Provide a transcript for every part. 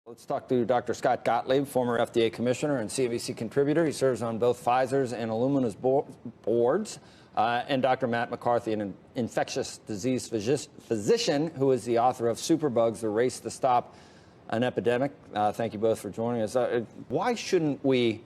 Let's talk to Dr. Scott Gottlieb, former FDA commissioner and Cnbc contributor. He serves on both Pfizer's and Illumina's boards. And Dr. Matt McCarthy, an infectious disease physician who is the author of Superbugs, The Race to Stop an Epidemic. Thank you both for joining us. Why shouldn't we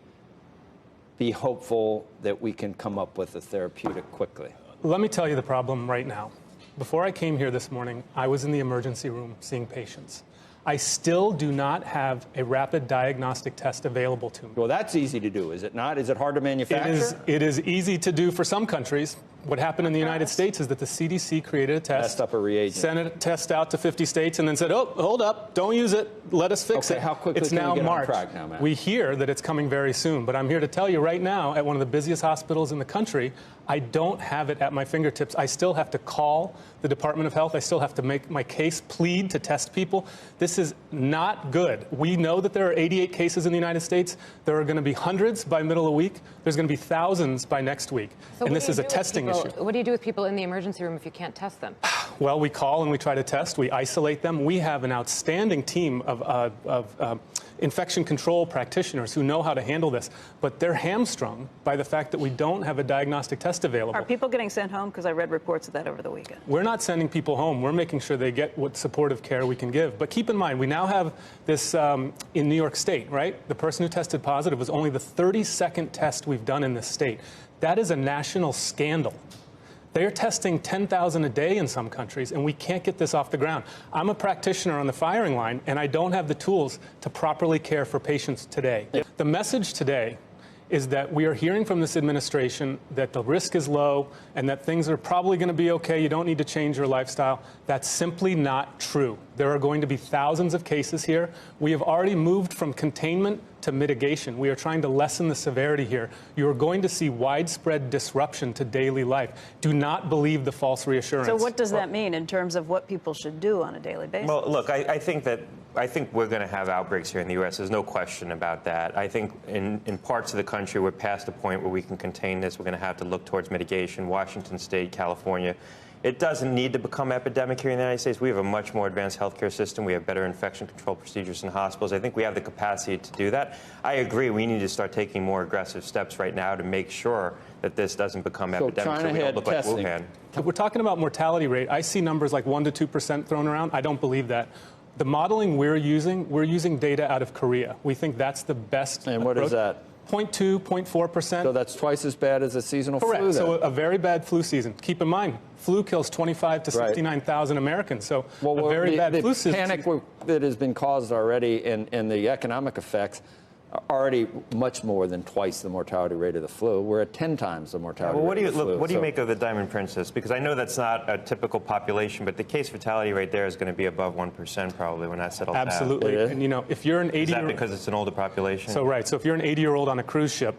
be hopeful that we can come up with a therapeutic quickly? Let me tell you the problem right now. Before I came here this morning, I was in the emergency room seeing patients. I still do not have a rapid diagnostic test available to me. Well, that's easy to do, is it not? Is it hard to manufacture? It is easy to do for some countries. What happened in the United States is that the CDC created a test, messed up a reagent, sent a test out to 50 states, and then said, "Oh, hold up, don't use it. Let us fix it." How quickly it's can now we get March. on track now, Matt? We hear that it's coming very soon, but I'm here to tell you right now, at one of the busiest hospitals in the country, I don't have it at my fingertips. I still have to call the Department of Health. I still have to make my case, plead to test people. This is not good. We know that there are 88 cases in the United States. There are going to be hundreds by middle of the week. There's going to be thousands by next week. So and this is a testing issue. What do you do with people in the emergency room if you can't test them? Well, we call and we try to test. We isolate them. We have an outstanding team of infection control practitioners who know how to handle this, but they're hamstrung by the fact that we don't have a diagnostic test available. Are people getting sent home? Because I read reports of that over the weekend. We're not sending people home. We're making sure they get what supportive care we can give. But keep in mind, we now have this in New York State, right? The person who tested positive was only the 32nd test we've done in this state. That is a national scandal. They're testing 10,000 a day in some countries, and we can't get this off the ground. I'm a practitioner on the firing line, and I don't have the tools to properly care for patients today. The message today is that we are hearing from this administration that the risk is low and that things are probably going to be okay. You don't need to change your lifestyle. That's simply not true. There are going to be thousands of cases here. We have already moved from containment to mitigation. We are trying to lessen the severity here. You are going to see widespread disruption to daily life. Do not believe the false reassurance. So what does that mean in terms of what people should do on a daily basis? Well, look, I think we're going to have outbreaks here in the U.S. There's no question about that. I think in parts of the country, we're past the point where we can contain this. We're going to have to look towards mitigation. Washington State, California. It doesn't need to become epidemic here in the United States. We have a much more advanced healthcare system. We have better infection control procedures in hospitals. I think we have the capacity to do that. I agree. We need to start taking more aggressive steps right now to make sure that this doesn't become epidemic. So we don't look like Wuhan. If we're talking about mortality rate, I see numbers like 1% to 2% thrown around. I don't believe that. The modeling we're using data out of Korea. We think that's the best And what approach. is that? 0.2, 0.4%. So that's twice as bad as a seasonal Correct. flu? So a very bad flu season. Keep in mind, flu kills 25 to 69,000 Americans. So a very bad flu season. The panic that has been caused already and the economic effects are already much more than twice the mortality rate of the flu. We're at 10 times the mortality rate of the flu. What do you make of the Diamond Princess? Because I know that's not a typical population, but the case fatality rate there is going to be above 1% probably when that settles Absolutely. down. And, you know, if you're an 80-year-old... Is that because it's an older population? So, right. So if you're an 80-year-old on a cruise ship,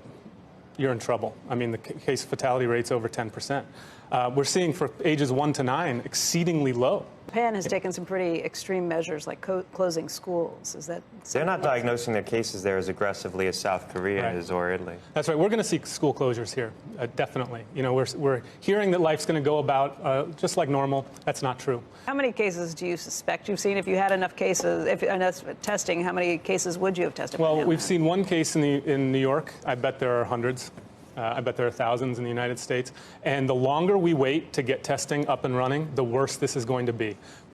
you're in trouble. I mean, the case fatality rate's over 10%. We're seeing for ages 1 to 9 exceedingly low. Japan has taken some pretty extreme measures, like closing schools. Is that? They're not diagnosing their cases there as aggressively as South Korea is or Italy. That's right. We're going to see school closures here, definitely. You know, we're hearing that life's going to go about just like normal. That's not true. How many cases do you suspect you've seen? If you had enough cases, if enough testing, how many cases would you have tested? Well, we've seen one case in New York. I bet there are hundreds. I bet there are thousands in the United States. And the longer we wait to get testing up and running, the worse this is going to be.